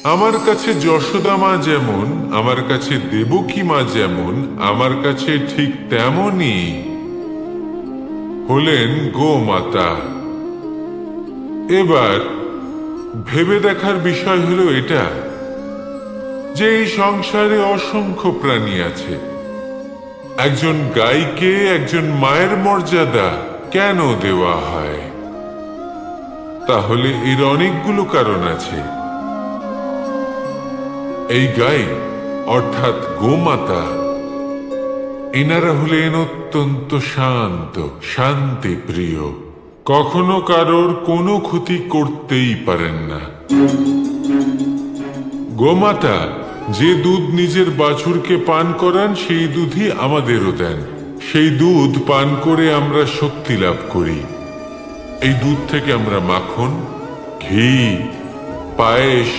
আমার কাছে যশোদা মা যেমন, আমার কাছে দেবকী মা যেমন, আমার কাছে ঠিক তেমনই হলেন গোমাতা। এবার ভেবে দেখার বিষয় হলো এটা যে এই সংসারে অসংখ্য প্রাণী আছে। একজন গাইকে একজন মায়ের মর্যাদা কেন দেওয়া হয়? তাহলে এর অনেকগুলো কারণ আছে। এই গাই অর্থাৎ গোমাতা, এনারা হলেন অত্যন্ত শান্ত, শান্তিপ্রিয়, কখনো কারোর কোনো ক্ষতি করতেই পারেন না। গোমাতা যে দুধ নিজের বাছুরকে পান করান সেই দুধই আমাদেরও দেন। সেই দুধ পান করে আমরা শক্তি লাভ করি। এই দুধ থেকে আমরা মাখন, ঘি, পায়েস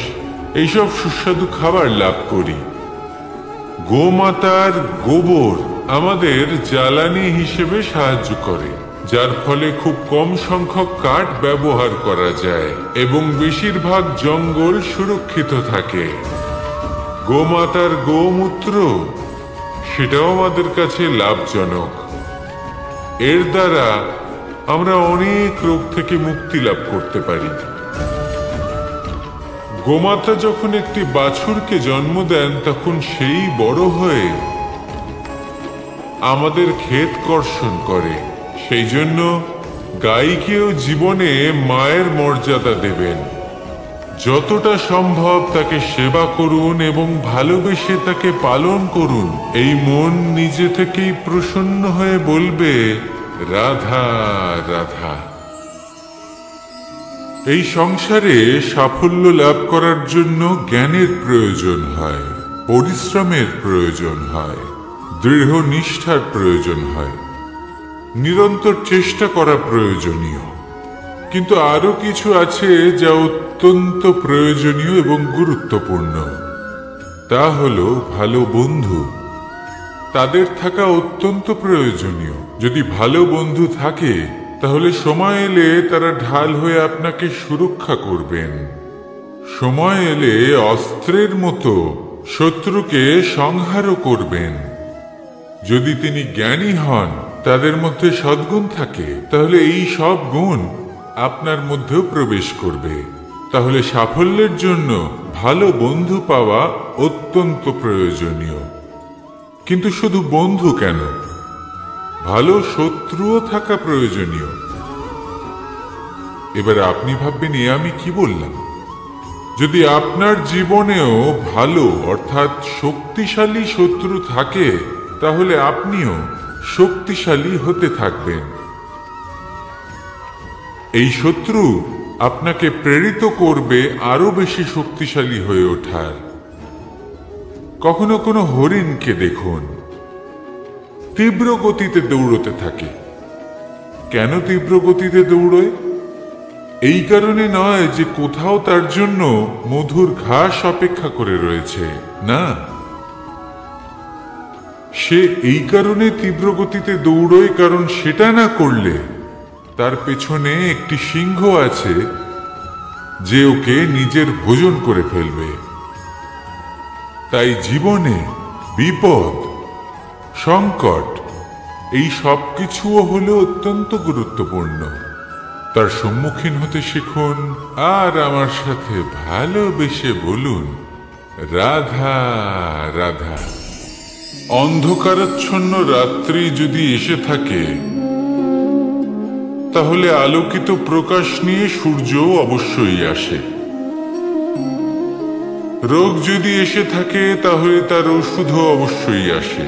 এইসব সুস্বাদু খাবার লাভ করি। গোমাতার গোবর আমাদের জ্বালানি হিসেবে সাহায্য করে, যার ফলে খুব কম সংখ্যক কাঠ ব্যবহার করা যায় এবং বেশিরভাগ জঙ্গল সুরক্ষিত থাকে। গোমাতার গোমূত্র সেটাও আমাদের কাছে লাভজনক। এর দ্বারা আমরা অনেক রোগ থেকে মুক্তি লাভ করতে পারি। গোমাতা যখন একটি বাছুরকে জন্ম দেন তখন সেই বড় হয়ে আমাদের ক্ষেত কর্ষণ করে। সেই জন্য গাইকেও জীবনে মায়ের মর্যাদা দেবেন। যতটা সম্ভব তাকে সেবা করুন এবং ভালোবেসে তাকে পালন করুন। এই মন নিজে থেকেই প্রসন্ন হয়ে বলবে, রাধা রাধা। এই সংসারে সাফল্য লাভ করার জন্য জ্ঞানের প্রয়োজন হয়, পরিশ্রমের প্রয়োজন হয়, দৃঢ় নিষ্ঠার প্রয়োজন হয়, নিরন্তর চেষ্টা করা প্রয়োজনীয়। কিন্তু আরো কিছু আছে যা অত্যন্ত প্রয়োজনীয় এবং গুরুত্বপূর্ণ। তা হলো ভালো বন্ধু। তাদের থাকা অত্যন্ত প্রয়োজনীয়। যদি ভালো বন্ধু থাকে তাহলে সময় এলে তারা ঢাল হয়ে আপনাকে সুরক্ষা করবেন। সময় এলে অস্ত্রের মতো শত্রুকে সংহারও করবেন। যদি তিনি জ্ঞানী হন, তাদের মধ্যে সদ্গুণ থাকে, তাহলে এই সব গুণ আপনার মধ্যেও প্রবেশ করবে। তাহলে সাফল্যের জন্য ভালো বন্ধু পাওয়া অত্যন্ত প্রয়োজনীয়। কিন্তু শুধু বন্ধু কেন, ভালো শত্রুও থাকা প্রয়োজনীয়। এবার আপনি ভাববেন, এ আমি কি বললাম? যদি আপনার জীবনেও ভালো অর্থাৎ শক্তিশালী শত্রু থাকে, তাহলে আপনিও শক্তিশালী হতে থাকবেন। এই শত্রু আপনাকে প্রেরিত করবে আরো বেশি শক্তিশালী হয়ে ওঠার। কখনো কোনো হরিণকে দেখুন, তীব্র গতিতে দৌড়তে থাকে। কেন তীব্র গতিতে দৌড়য়? এই কারণে নয় যে কোথাও তার জন্য মধুর ঘাস অপেক্ষা করে রয়েছে, না। সে এই কারণে তীব্র গতিতে দৌড়য় কারণ সেটা না করলে তার পেছনে একটি সিংহ আছে যে ওকে নিজের ভোজন করে ফেলবে। তাই জীবনে বিপদ, সংকট এই সব কিছুও হলো অত্যন্ত গুরুত্বপূর্ণ। তার সম্মুখীন হতে শিখুন আর আমার সাথে ভালোবেসে বলুন, রাধা রাধা। অন্ধকারাচ্ছন্ন রাত্রি যদি এসে থাকে, তাহলে আলোকিত প্রকাশ নিয়ে সূর্য অবশ্যই আসে। রোগ যদি এসে থাকে তাহলে তার ওষুধও অবশ্যই আসে।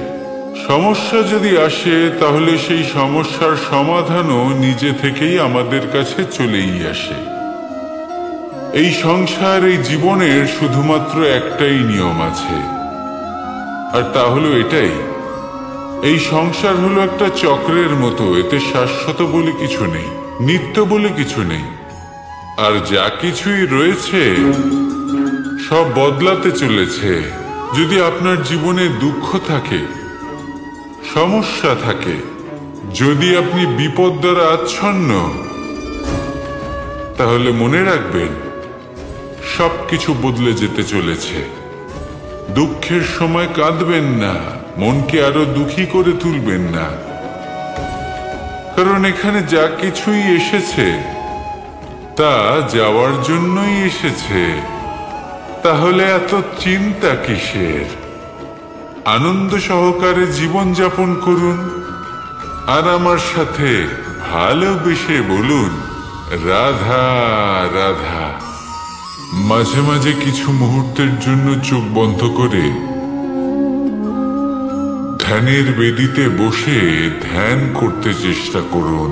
সমস্যা যদি আসে তাহলে সেই সমস্যার সমাধানও নিজে থেকেই আমাদের কাছে চলেই আসে। এই সংসার, এই জীবনের শুধুমাত্র একটাই নিয়ম আছে, আর তা হলো এটাই, এই সংসার হলো একটা চক্রের মতো। এতে শাশ্বত বলে কিছু নেই, নিত্য বলে কিছু নেই। আর যা কিছুই রয়েছে সব বদলাতে চলেছে। যদি আপনার জীবনে দুঃখ থাকে, সমস্যা থাকে, যদি আপনি বিপদ দ্বারা আচ্ছন্ন, তাহলে মনে রাখবেন সবকিছু বদলে যেতে চলেছে। দুঃখের সময় কাঁদবেন না, মনকে আরো দুঃখী করে তুলবেন না, কারণ এখানে যা কিছুই এসেছে তা যাওয়ার জন্যই এসেছে। তাহলে এত চিন্তা কিসের? আনন্দ সহকারে জীবন যাপন করুন আর আমার সাথে ভালোবেসে বলুন রাধা রাধা। মাঝে মাঝে কিছু মুহূর্তের জন্য চোখ বন্ধ করে ধ্যানের বেদিতে বসে ধ্যান করতে চেষ্টা করুন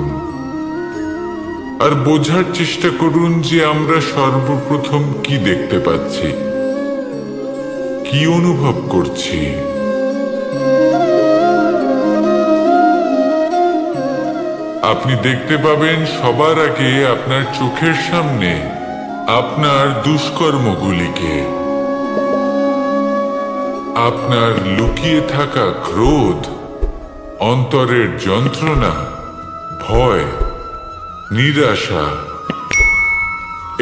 আর বোঝার চেষ্টা করুন যে আমরা সর্বপ্রথম কি দেখতে পাচ্ছি, কি অনুভব করছি। আপনি দেখতে পাবেন সবার আগে আপনার চোখের সামনে আপনার দুষ্কর্মগুলিকে, আপনার লুকিয়ে থাকা ক্রোধ, অন্তরের যন্ত্রণা, ভয়, নিরাশা,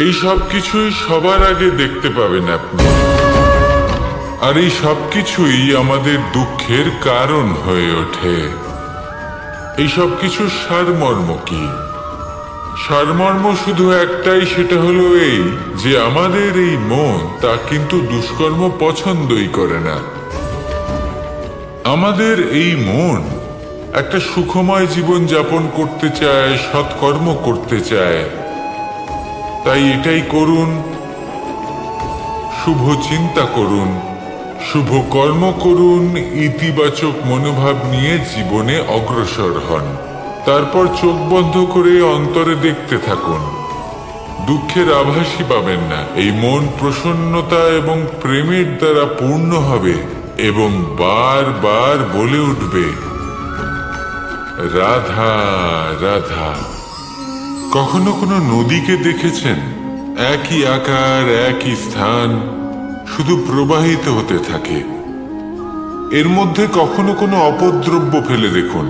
এই সব কিছুই সবার আগে দেখতে পাবেন আপনি। আর এই সব কিছুই আমাদের দুঃখের কারণ হয়ে ওঠে। এই সব কিছুর সারমর্ম কি? সারমর্ম শুধু একটাই, সেটা হলো এই যে আমাদের এই মন তা কিন্তু দুষ্কর্ম পছন্দই করে না। আমাদের এই মন একটা সুখময় জীবন যাপন করতে চায়, সৎকর্ম করতে চায়। তাই এটাই করুন, শুভ চিন্তা করুন, শুভ কর্ম করুন, ইতিবাচক মনোভাব নিয়ে জীবনে অগ্রসর হন। তারপর চোখ বন্ধ করে অন্তরে দেখতে থাকুন। দুঃখের আভাসই পাবেন না। এই মন প্রসন্নতা এবং প্রেমের দ্বারা পূর্ণ হবে এবং বারবার বলে উঠবে রাধা রাধা। কখনো কোনো নদীকে দেখেছেন? একই আকার, একই স্থান, শুধু প্রবাহিত হতে থাকে। এর মধ্যে কখনো কোনো অপদ্রব্য ফেলে দেখুন,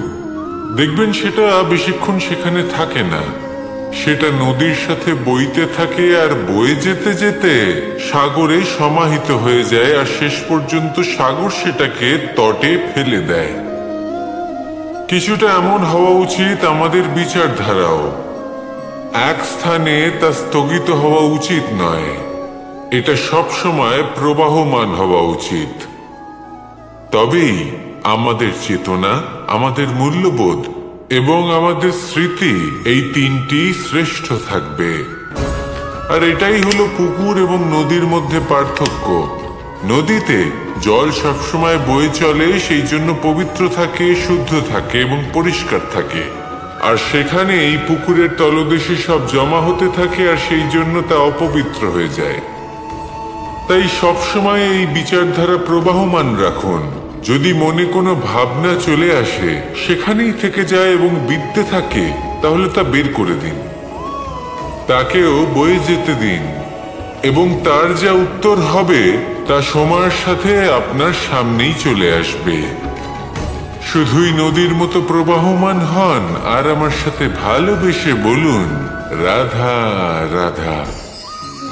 দেখবেন সেটা বেশিক্ষণ সেখানে থাকে না। সেটা নদীর সাথে বইতে থাকে আর বয়ে যেতে যেতে সাগরে সমাহিত হয়ে যায় আর শেষ পর্যন্ত সাগর সেটাকে তটে ফেলে দেয়। কিছুটা এমন হওয়া উচিত আমাদের বিচারধারাও। এক স্থানে তা স্থগিত হওয়া উচিত নয়, এটা সব সময় প্রবাহমান হওয়া উচিত। তবেই আমাদের চেতনা, আমাদের মূল্যবোধ এবং আমাদের স্মৃতি, এই তিনটি শ্রেষ্ঠ থাকবে। আর এটাই হলো পুকুর এবং নদীর মধ্যে পার্থক্য। নদীতে জল সবসময় বয়ে চলে, সেই জন্য পবিত্র থাকে, শুদ্ধ থাকে এবং পরিষ্কার থাকে। আর সেখানে এই পুকুরের তলদেশে সব জমা হতে থাকে আর সেই জন্য তা অপবিত্র হয়ে যায়। তাই সবসময় এই বিচারধারা প্রবাহমান রাখুন। যদি মনে কোনো ভাবনা চলে আসে, সেখানেই থেকে যায় এবং বিদ্যে থাকে, তাহলে তা বের করে দিন, তাকেও বয়ে যেতে দিন এবং তার যা উত্তর হবে তা সময়ের সাথে আপনার সামনেই চলে আসবে। শুধুই নদীর মতো প্রবাহমান হন আর আমার সাথে ভালোবেসে বলুন রাধা রাধা।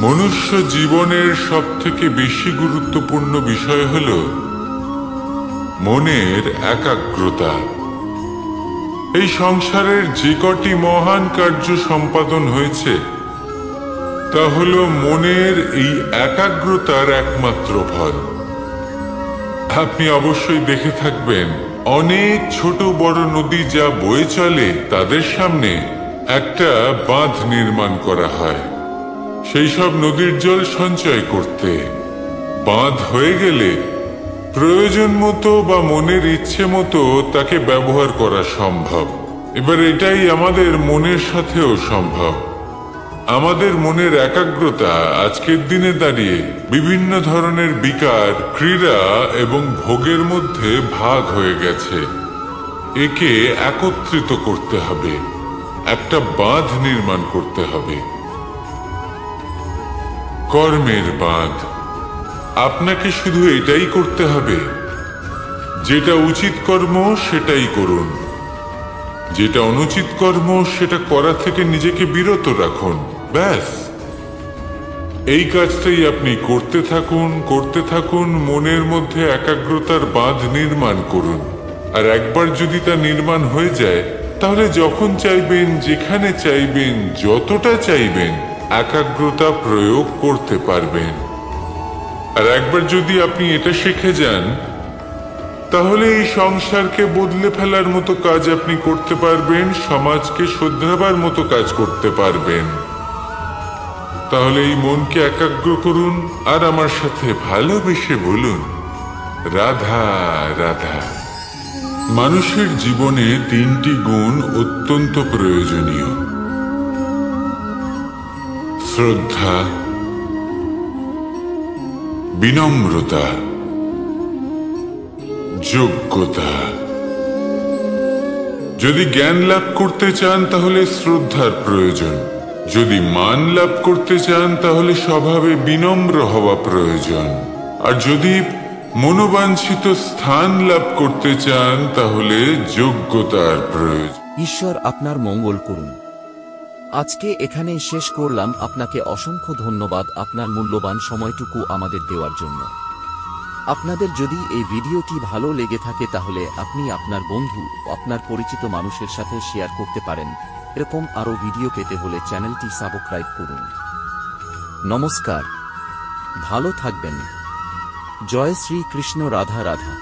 মনুষ্য জীবনের সবথেকে বেশি গুরুত্বপূর্ণ বিষয় হল মনের একাগ্রতা। এই সংসারের যে কটি মহান কার্য সম্পাদন হয়েছে তা হল মনের এই একাগ্রতার একমাত্র ফল। আপনি অবশ্যই দেখে থাকবেন, অনেক ছোট বড় নদী যা বয়ে চলে তাদের সামনে একটা বাঁধ নির্মাণ করা হয় সেই সব নদীর জল সঞ্চয় করতে। বাঁধ হয়ে গেলে প্রয়োজন মতো বা মনের ইচ্ছে মতো তাকে ব্যবহার করা সম্ভব। এবার এটাই আমাদের মনের সাথেও সম্ভব। আমাদের মনের একাগ্রতা আজকের দিনে দাঁড়িয়ে বিভিন্ন ধরনের বিকার, ক্রীড়া এবং ভোগের মধ্যে ভাগ হয়ে গেছে। একে একত্রিত করতে হবে, একটা বাঁধ নির্মাণ করতে হবে, কর্মের বাঁধ। আপনাকে শুধু এটাই করতে হবে, যেটা উচিত কর্ম সেটাই করুন, যেটা অনুচিত কর্ম সেটা করা থেকে নিজেকে বিরত রাখুন। ব্যাস, এই কাজটাই আপনি করতে থাকুন, মনের মধ্যে একাগ্রতার বাঁধ নির্মাণ করুন। আর একবার যদি তা নির্মাণ হয়ে যায়, তাহলে যখন চাইবেন, যেখানে চাইবেন, যতটা চাইবেন, একাগ্রতা প্রয়োগ করতে পারবেন। আর একবার যদি আপনি এটা শিখে যান, তাহলে এই সংসারকে বদলে ফেলার মতো কাজ আপনি করতে পারবেন, সমাজকে শোধরাবার মতো কাজ করতে পারবেন। তাহলে এই মনকে একাগ্র করুন আর আমার সাথে ভালোবেসে বলুন, রাধা রাধা। মানুষের জীবনে 3টি গুণ অত্যন্ত প্রয়োজনীয়: শ্রদ্ধা, বিনম্রতা, যোগ্যতা। যদি জ্ঞান লাভ করতে চান তাহলে শ্রদ্ধার প্রয়োজন, যদি মান লাভ করতে চান তাহলে স্বভাবে বিনম্র হওয়া প্রয়োজন, আর যদি মনোবাঞ্ছিত স্থান লাভ করতে চান তাহলে যোগ্যতার প্রয়োজন। ঈশ্বর আপনার মঙ্গল করুন। আজকে এখানেই শেষ করলাম। আপনাকে অসংখ্য ধন্যবাদ আপনার মূল্যবান সময়টুকু আমাদের দেওয়ার জন্য। আপনাদের যদি এই ভিডিওটি ভালো লেগে থাকে তাহলে আপনি আপনার বন্ধু, আপনার পরিচিত মানুষের সাথে শেয়ার করতে পারেন। এরকম আরও ভিডিও পেতে হলে চ্যানেলটি সাবস্ক্রাইব করুন। নমস্কার, ভালো থাকবেন। জয় শ্রী কৃষ্ণ, রাধা রাধা।